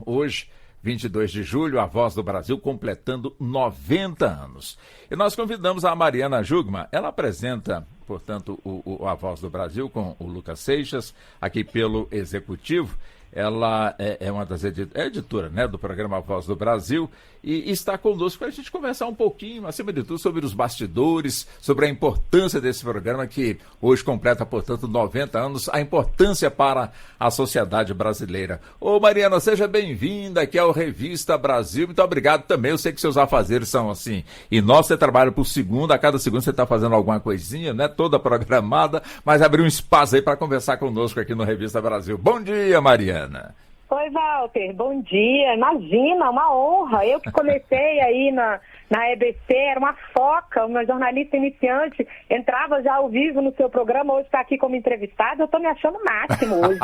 hoje, 22 de julho, a Voz do Brasil completando 90 anos. E nós convidamos a Mariana Jugman. Ela apresenta, portanto, a Voz do Brasil com o Lucas Seixas, aqui pelo Executivo. Ela é uma das editoras, né, do programa Voz do Brasil e está conosco para a gente conversar um pouquinho, acima de tudo, sobre os bastidores, sobre a importância desse programa que hoje completa, portanto, 90 anos, a importância para a sociedade brasileira. Ô Mariana, seja bem-vinda aqui ao Revista Brasil. Muito obrigado também. Eu sei que seus afazeres são assim. E nós, você trabalha por segunda, a cada segunda você está fazendo alguma coisinha, né? Toda programada, mas abriu um espaço aí para conversar conosco aqui no Revista Brasil. Bom dia, Mariana. Oi, Walter, bom dia. Imagina, uma honra. Eu que comecei aí na EBC, era uma foca, o meu jornalista iniciante, entrava já ao vivo no seu programa, hoje está aqui como entrevistado, eu estou me achando o máximo hoje.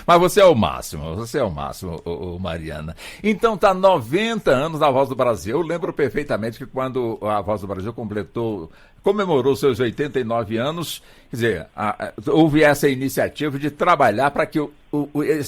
Mas você é o máximo, Mariana. Então tá 90 anos da Voz do Brasil. Eu lembro perfeitamente que quando a Voz do Brasil comemorou seus 89 anos, quer dizer, houve essa iniciativa de trabalhar para que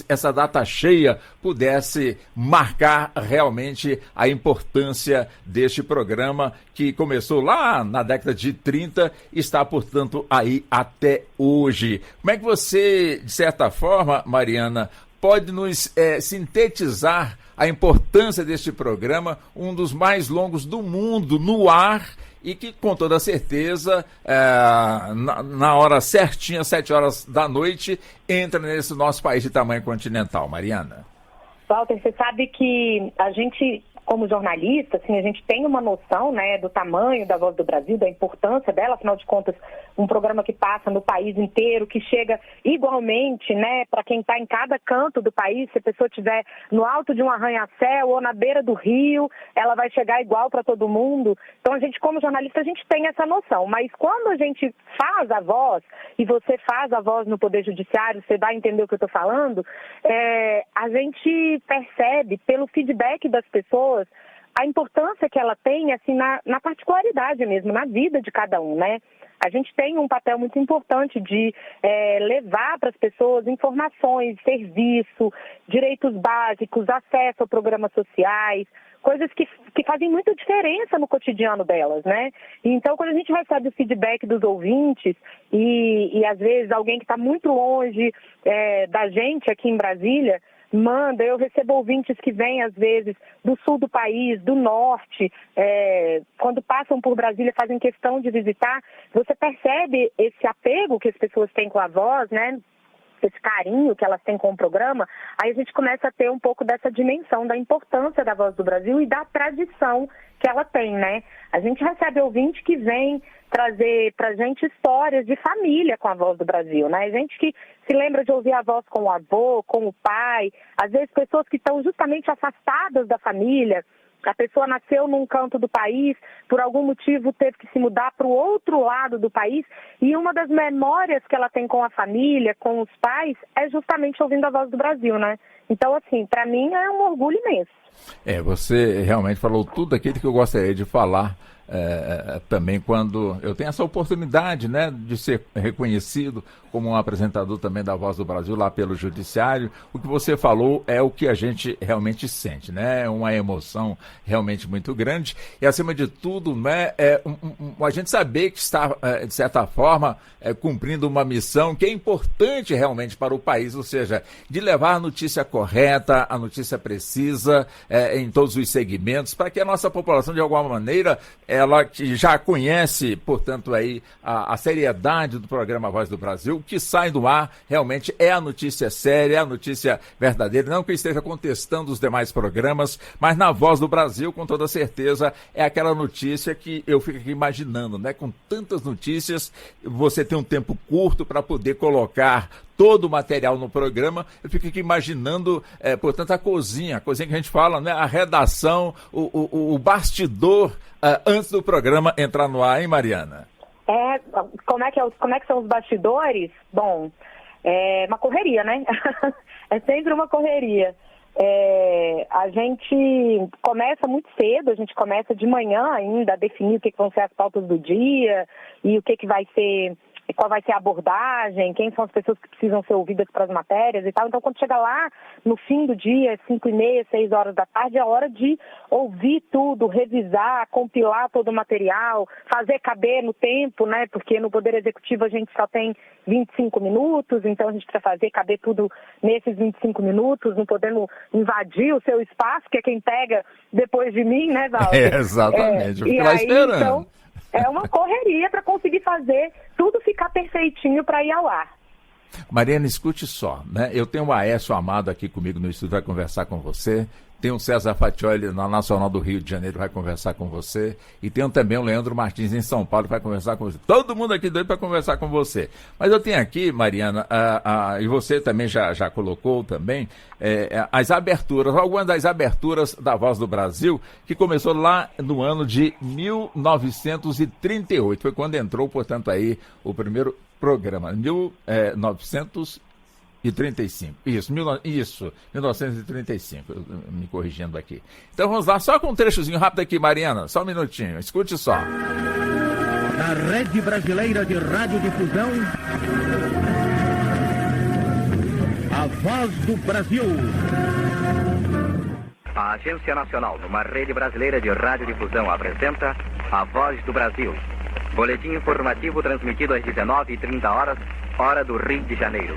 essa data cheia pudesse marcar realmente a importância deste programa que começou lá na década de 30 e está, portanto, aí até hoje. Como é que você, de certa forma, Mariana, pode nos sintetizar a importância deste programa, um dos mais longos do mundo, no ar, e que, com toda certeza, na hora certinha, 7 horas da noite, entra nesse nosso país de tamanho continental. Mariana. Walter, você sabe que a gente, como jornalista, assim, a gente tem uma noção, né, do tamanho da Voz do Brasil, da importância dela, afinal de contas, um programa que passa no país inteiro, que chega igualmente, né, para quem está em cada canto do país. Se a pessoa estiver no alto de um arranha-céu ou na beira do rio, ela vai chegar igual para todo mundo. Então, a gente, como jornalista, a gente tem essa noção. Mas quando a gente faz a voz, e você faz a voz no Poder Judiciário, você vai entender o que eu estou falando, a gente percebe, pelo feedback das pessoas, a importância que ela tem, assim, na particularidade mesmo, na vida de cada um, né? A gente tem um papel muito importante de levar para as pessoas informações, serviço, direitos básicos, acesso a programas sociais, coisas que fazem muita diferença no cotidiano delas, né? Então, quando a gente recebe o feedback dos ouvintes e às vezes alguém que está muito longe da gente aqui em Brasília, eu recebo ouvintes que vêm, às vezes, do sul do país, do norte, quando passam por Brasília, fazem questão de visitar. Você percebe esse apego que as pessoas têm com a voz, né? Esse carinho que elas têm com o programa. Aí a gente começa a ter um pouco dessa dimensão da importância da Voz do Brasil e da tradição que ela tem, né? A gente recebe ouvinte que vem trazer pra gente histórias de família com a Voz do Brasil, né? Gente que se lembra de ouvir a voz com o avô, com o pai, às vezes pessoas que estão justamente afastadas da família. A pessoa nasceu num canto do país, por algum motivo teve que se mudar para o outro lado do país, e uma das memórias que ela tem com a família, com os pais, é justamente ouvindo a Voz do Brasil, né? Então, assim, para mim é um orgulho imenso. Você realmente falou tudo aquilo que eu gostaria de falar também quando eu tenho essa oportunidade, né, de ser reconhecido como um apresentador também da Voz do Brasil lá pelo Judiciário. O que você falou é o que a gente realmente sente, né? É uma emoção realmente muito grande e, acima de tudo, né, a gente saber que está, de certa forma, cumprindo uma missão que é importante realmente para o país, ou seja, de levar a notícia correta, a notícia precisa em todos os segmentos, para que a nossa população, de alguma maneira, ela que já conhece, portanto, aí a seriedade do programa Voz do Brasil, o que sai do ar realmente é a notícia séria, é a notícia verdadeira, não que esteja contestando os demais programas, mas na Voz do Brasil, com toda certeza, é aquela notícia que eu fico aqui imaginando, né? Com tantas notícias, você tem um tempo curto para poder colocar todo o material no programa. Eu fico aqui imaginando, portanto, a cozinha que a gente fala, né? A redação, o bastidor, antes do programa entrar no ar, hein, Mariana? Como é que são os bastidores? Bom, é uma correria, né? É sempre uma correria. A gente começa muito cedo, a gente começa de manhã ainda a definir o que vão ser as pautas do dia e o que vai ser qual vai ser a abordagem, quem são as pessoas que precisam ser ouvidas para as matérias e tal. Então, quando chega lá, no fim do dia, 5h30, 6 horas da tarde, é hora de ouvir tudo, revisar, compilar todo o material, fazer caber no tempo, né? Porque no Poder Executivo a gente só tem 25 minutos, então a gente precisa fazer caber tudo nesses 25 minutos, não podendo invadir o seu espaço, que é quem pega depois de mim, né, Walter? Exatamente, eu fico lá esperando. Então, é uma correria para conseguir fazer tudo ficar perfeitinho para ir ao ar. Mariana, escute só, né? Eu tenho o Aécio Amado aqui comigo no estúdio, vai conversar com você. Tem o César Fatioli na Nacional do Rio de Janeiro, vai conversar com você. E tem também o Leandro Martins em São Paulo, vai conversar com você. Todo mundo aqui doido para conversar com você. Mas eu tenho aqui, Mariana, e você também já colocou também, as aberturas, algumas das aberturas da Voz do Brasil, que começou lá no ano de 1938. Foi quando entrou, portanto, aí o primeiro programa, 1935. Isso, 1935, me corrigindo aqui. Então vamos lá, só com um trechozinho rápido aqui, Mariana, só um minutinho, escute só. Da Rede Brasileira de Radiodifusão, a Voz do Brasil. A Agência Nacional, numa rede brasileira de radiodifusão, apresenta a Voz do Brasil. Boletim informativo transmitido às 19h30, hora do Rio de Janeiro.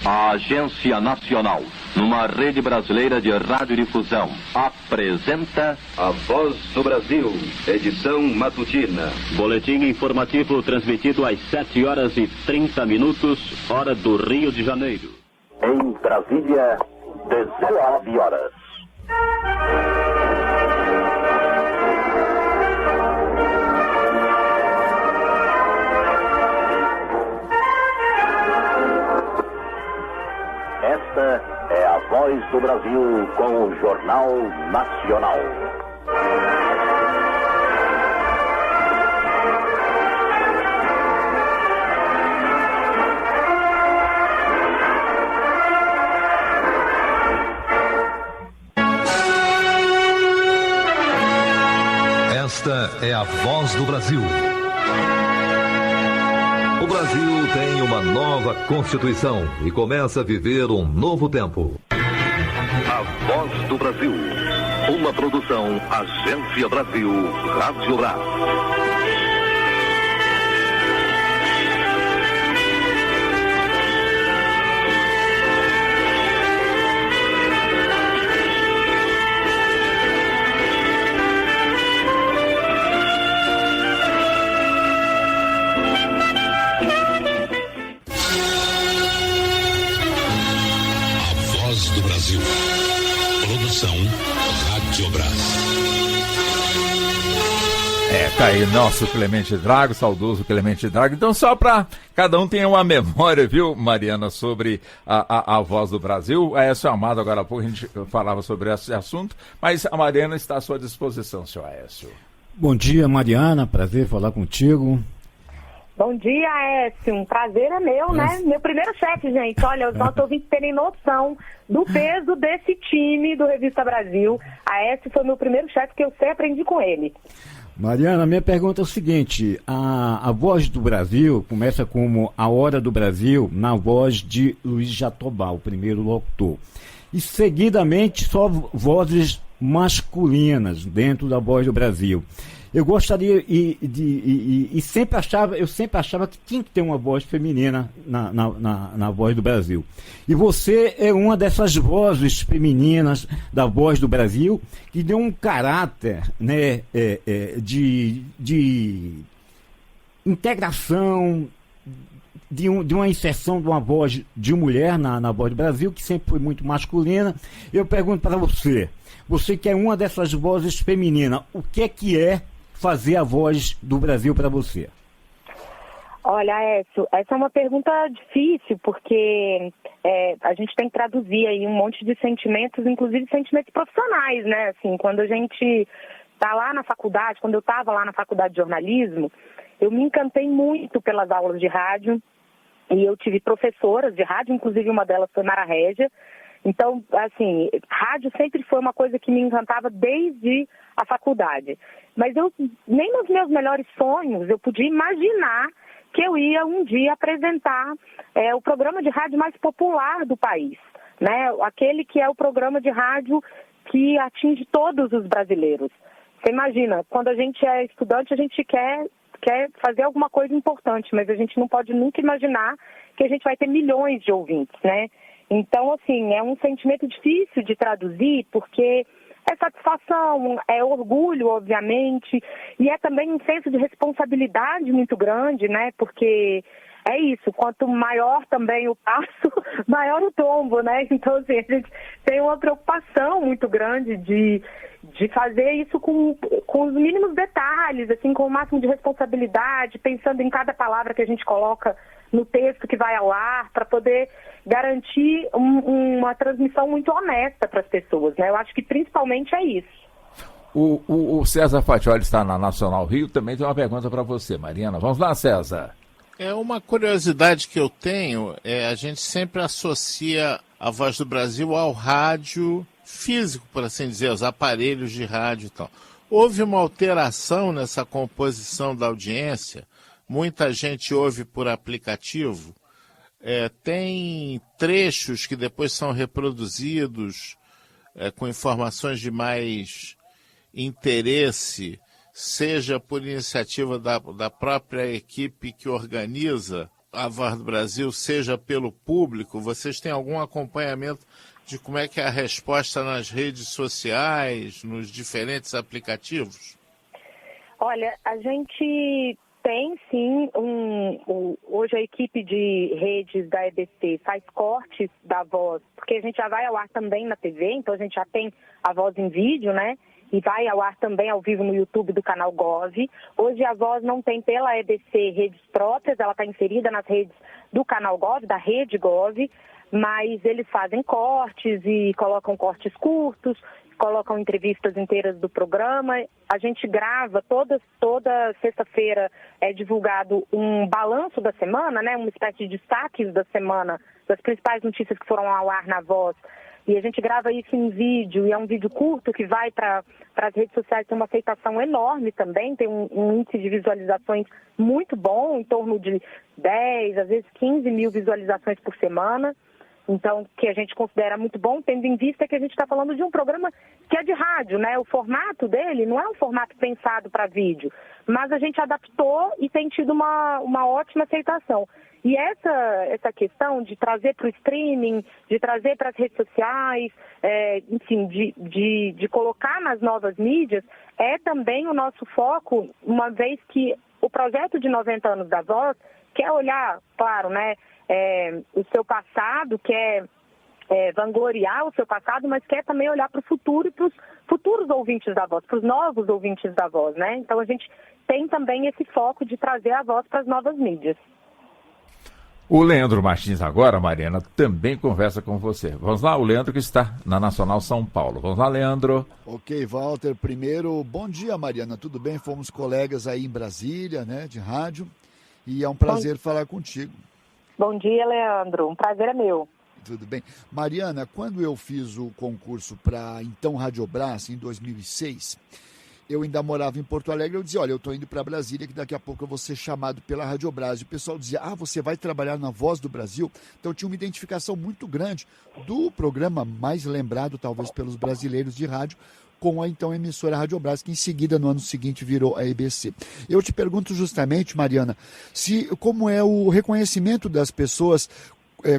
A Agência Nacional, numa rede brasileira de radiodifusão, apresenta A Voz do Brasil, edição matutina. Boletim informativo transmitido às 7h30, hora do Rio de Janeiro. Em Brasília, 19 horas. Esta é a Voz do Brasil com o Jornal Nacional. Esta é a Voz do Brasil. O Brasil tem uma nova Constituição e começa a viver um novo tempo. A Voz do Brasil, uma produção Agência Brasil Radiograf. Tá aí nosso Clemente Drago, saudoso Clemente Drago. Então, só para cada um tenha uma memória, viu, Mariana, sobre a Voz do Brasil. Aécio Amado, agora há pouco a gente falava sobre esse assunto, mas a Mariana está à sua disposição, senhor Aécio. Bom dia, Mariana, prazer falar contigo. Bom dia, Aécio. Um prazer é meu, né? Meu primeiro chefe, gente. Olha, os nossos ouvintes terem noção do peso desse time do Revista Brasil. Aécio foi meu primeiro chefe que eu sei, aprendi com ele. Mariana, minha pergunta é o seguinte, a Voz do Brasil começa como A Hora do Brasil, na voz de Luiz Jatobá, o primeiro locutor. E seguidamente só vozes masculinas dentro da Voz do Brasil. Eu gostaria eu sempre achava que tinha que ter uma voz feminina na Voz do Brasil. E você é uma dessas vozes femininas da Voz do Brasil que deu um caráter, né, de integração, de uma inserção de uma voz de mulher na Voz do Brasil, que sempre foi muito masculina. Eu pergunto para você que é uma dessas vozes femininas, o que é fazer a Voz do Brasil para você? Olha, Aécio, essa é uma pergunta difícil, porque a gente tem que traduzir aí um monte de sentimentos, inclusive sentimentos profissionais, né? Assim, quando a gente está lá na faculdade, quando eu estava lá na faculdade de jornalismo, eu me encantei muito pelas aulas de rádio, e eu tive professoras de rádio, inclusive uma delas foi Mara Régia. Então, assim, rádio sempre foi uma coisa que me encantava desde a faculdade. Mas nem nos meus melhores sonhos eu podia imaginar que eu ia um dia apresentar o programa de rádio mais popular do país, né? Aquele que é o programa de rádio que atinge todos os brasileiros. Você imagina, quando a gente é estudante, a gente quer fazer alguma coisa importante, mas a gente não pode nunca imaginar que a gente vai ter milhões de ouvintes, né? Então, assim, é um sentimento difícil de traduzir, porque é satisfação, é orgulho, obviamente, e é também um senso de responsabilidade muito grande, né? Porque é isso, quanto maior também o passo, maior o tombo, né? Então, assim, a gente tem uma preocupação muito grande de fazer isso com os mínimos detalhes, assim, com o máximo de responsabilidade, pensando em cada palavra que a gente coloca no texto que vai ao ar, para poder garantir uma transmissão muito honesta para as pessoas, né? Eu acho que principalmente é isso. O César Fatioli está na Nacional Rio, também tem uma pergunta para você, Mariana. Vamos lá, César. Uma curiosidade que eu tenho a gente sempre associa a Voz do Brasil ao rádio físico, por assim dizer, os aparelhos de rádio e tal. Houve uma alteração nessa composição da audiência, muita gente ouve por aplicativo, tem trechos que depois são reproduzidos com informações de mais interesse, seja por iniciativa da própria equipe que organiza a Voz do Brasil, seja pelo público. Vocês têm algum acompanhamento de como é que é a resposta nas redes sociais, nos diferentes aplicativos? Olha, a gente tem sim, hoje a equipe de redes da EBC faz cortes da Voz, porque a gente já vai ao ar também na TV, então a gente já tem a Voz em vídeo, né? E vai ao ar também ao vivo no YouTube do canal Gov. Hoje a Voz não tem pela EBC redes próprias, ela está inserida nas redes do canal Gov, da rede Gov, mas eles fazem cortes e colocam cortes curtos, colocam entrevistas inteiras do programa. A gente grava, toda sexta-feira é divulgado um balanço da semana, né, uma espécie de destaques da semana, das principais notícias que foram ao ar na Voz. E a gente grava isso em vídeo, e é um vídeo curto que vai para as redes sociais, tem uma aceitação enorme também, tem um índice de visualizações muito bom, em torno de 10, às vezes 15 mil visualizações por semana. Então, que a gente considera muito bom, tendo em vista que a gente está falando de um programa que é de rádio, né? O formato dele não é um formato pensado para vídeo, mas a gente adaptou e tem tido uma ótima aceitação. E essa questão de trazer para o streaming, de trazer para as redes sociais, enfim, de colocar nas novas mídias, é também o nosso foco, uma vez que o projeto de 90 anos da Voz quer olhar, claro, né, o seu passado, quer vangloriar o seu passado, mas quer também olhar para o futuro e para os futuros ouvintes da Voz, para os novos ouvintes da Voz, né? Então a gente tem também esse foco de trazer a Voz para as novas mídias. O Leandro Martins agora, Mariana, também conversa com você. Vamos lá, o Leandro que está na Nacional São Paulo. Vamos lá, Leandro. Ok, Walter. Primeiro, bom dia, Mariana. Tudo bem? Fomos colegas aí em Brasília, né, de rádio. E é um prazer falar contigo. Bom dia, Leandro. Um prazer é meu. Tudo bem. Mariana, quando eu fiz o concurso para então Radiobras, em 2006... eu ainda morava em Porto Alegre, eu dizia, olha, eu estou indo para Brasília, que daqui a pouco eu vou ser chamado pela Radiobras. E o pessoal dizia, você vai trabalhar na Voz do Brasil? Então tinha uma identificação muito grande do programa mais lembrado, talvez, pelos brasileiros de rádio, com a então emissora Radiobras, que em seguida, no ano seguinte, virou a EBC. Eu te pergunto justamente, Mariana, como é o reconhecimento das pessoas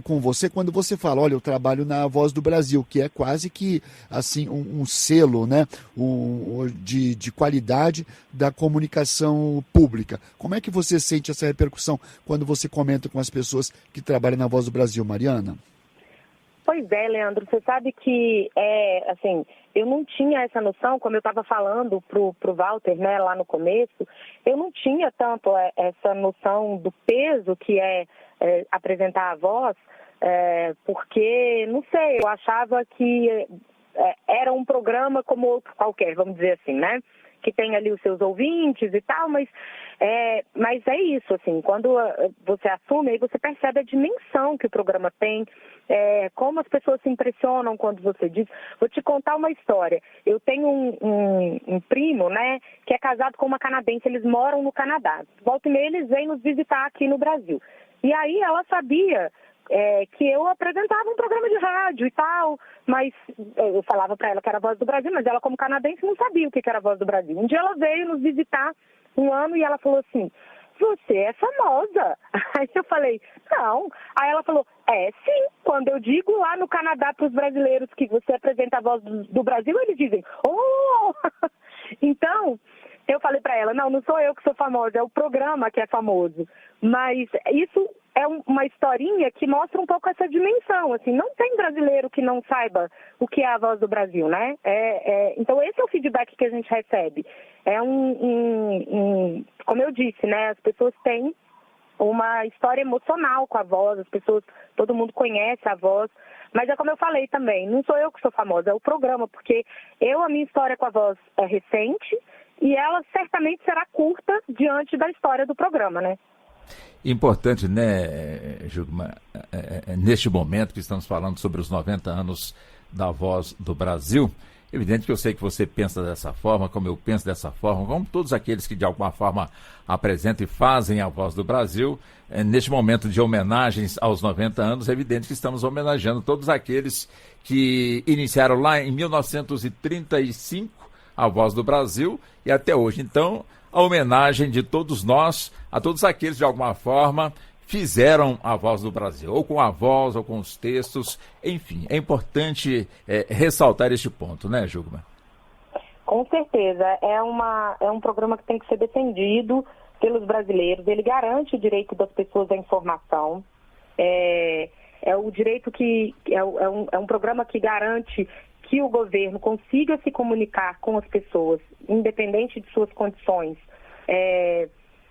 com você quando você fala, olha, eu trabalho na Voz do Brasil, que é quase que assim um selo, né, de qualidade da comunicação pública. Como é que você sente essa repercussão quando você comenta com as pessoas que trabalham na Voz do Brasil, Mariana? Pois é, Leandro, você sabe que assim, eu não tinha essa noção, como eu estava falando pro Walter, né, lá no começo, eu não tinha tanto essa noção do peso que apresentar a Voz, porque, não sei, eu achava que era um programa como outro qualquer, vamos dizer assim, né? que tem ali os seus ouvintes e tal, mas é isso, assim, quando você assume, aí você percebe a dimensão que o programa tem, como as pessoas se impressionam quando você diz. Vou te contar uma história. Eu tenho um primo, né, que é casado com uma canadense, eles moram no Canadá. Volta e meia eles vêm nos visitar aqui no Brasil. E aí ela sabia que eu apresentava um programa de rádio e tal, mas eu falava para ela que era a Voz do Brasil, mas ela como canadense não sabia o que era a Voz do Brasil. Um dia ela veio nos visitar um ano e ela falou assim: você é famosa. Aí eu falei: não. Aí ela falou: sim, quando eu digo lá no Canadá para os brasileiros que você apresenta a Voz do Brasil, eles dizem: oh! Então, eu falei para ela: não sou eu que sou famosa, é o programa que é famoso. Mas isso é uma historinha que mostra um pouco essa dimensão, assim, não tem brasileiro que não saiba o que é a Voz do Brasil, né? Então esse é o feedback que a gente recebe. Como eu disse, né, as pessoas têm uma história emocional com a Voz, todo mundo conhece a Voz, mas é como eu falei também, não sou eu que sou famosa, é o programa, porque a minha história com a Voz é recente e ela certamente será curta diante da história do programa, né? Importante, né, Jugma, neste momento que estamos falando sobre os 90 anos da Voz do Brasil, evidente que eu sei que você pensa dessa forma, como eu penso dessa forma, como todos aqueles que de alguma forma apresentam e fazem a Voz do Brasil, neste momento de homenagens aos 90 anos, é evidente que estamos homenageando todos aqueles que iniciaram lá em 1935 a Voz do Brasil e até hoje. Então, a homenagem de todos nós, a todos aqueles que de alguma forma fizeram a Voz do Brasil, ou com a voz, ou com os textos, enfim, é importante ressaltar este ponto, né, Jugma? Com certeza, é um programa que tem que ser defendido pelos brasileiros, ele garante o direito das pessoas à informação, é o direito que, é um programa que garante que o governo consiga se comunicar com as pessoas, independente de suas condições,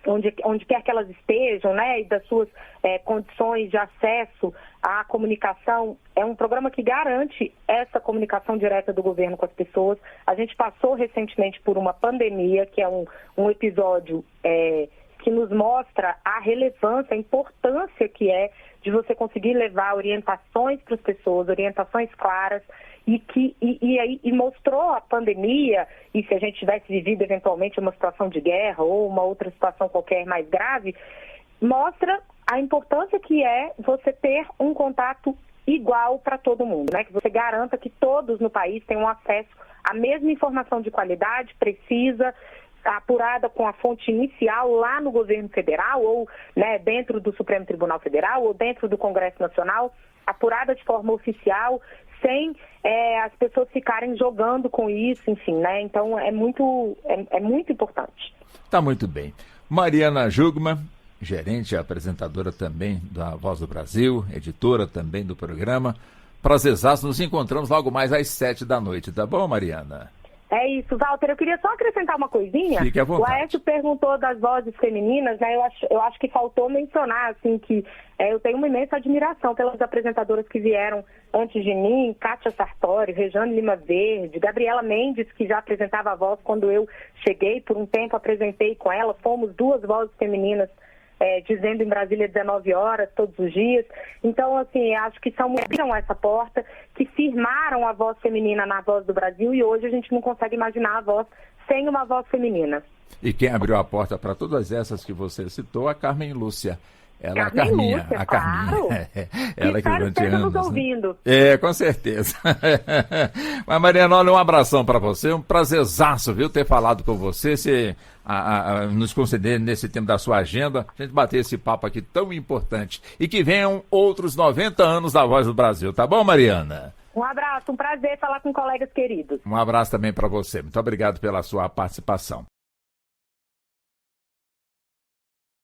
onde quer que elas estejam, né, e das suas condições de acesso à comunicação. É um programa que garante essa comunicação direta do governo com as pessoas. A gente passou recentemente por uma pandemia, que é um episódio que nos mostra a relevância, a importância que é de você conseguir levar orientações para as pessoas, orientações claras, e mostrou a pandemia, e se a gente tivesse vivido eventualmente uma situação de guerra ou uma outra situação qualquer mais grave, mostra a importância que é você ter um contato igual para todo mundo, né? Que você garanta que todos no país tenham acesso à mesma informação de qualidade, precisa, apurada com a fonte inicial lá no governo federal, ou, né, dentro do Supremo Tribunal Federal, ou dentro do Congresso Nacional, apurada de forma oficial, sem as pessoas ficarem jogando com isso, enfim, né? Então é muito importante. Tá muito bem. Mariana Jugma, gerente e apresentadora também da Voz do Brasil, editora também do programa. Prazerzaço, nos encontramos logo mais às 19h, tá bom, Mariana? É isso, Walter. Eu queria só acrescentar uma coisinha. Fique à vontade. O Aécio perguntou das vozes femininas, né? Eu acho que faltou mencionar, assim, que eu tenho uma imensa admiração pelas apresentadoras que vieram antes de mim, Kátia Sartori, Rejane Lima Verde, Gabriela Mendes, que já apresentava a Voz quando eu cheguei, por um tempo apresentei com ela, fomos 2 vozes femininas dizendo em Brasília 19 horas, todos os dias. Então, assim, acho que abriram essa porta, que firmaram a voz feminina na Voz do Brasil, e hoje a gente não consegue imaginar a Voz sem uma voz feminina. E quem abriu a porta para todas essas que você citou, a Carmen Lúcia. Ela, Carminha, a Carminha. Claro. Ela que durante anos, nos ouvindo. Com certeza. Mas, Mariana, olha, um abração para você, um prazerzaço, viu, ter falado com você, nos conceder nesse tempo da sua agenda, a gente bater esse papo aqui tão importante. E que venham outros 90 anos da Voz do Brasil, tá bom, Mariana? Um abraço, um prazer falar com colegas queridos. Um abraço também para você. Muito obrigado pela sua participação.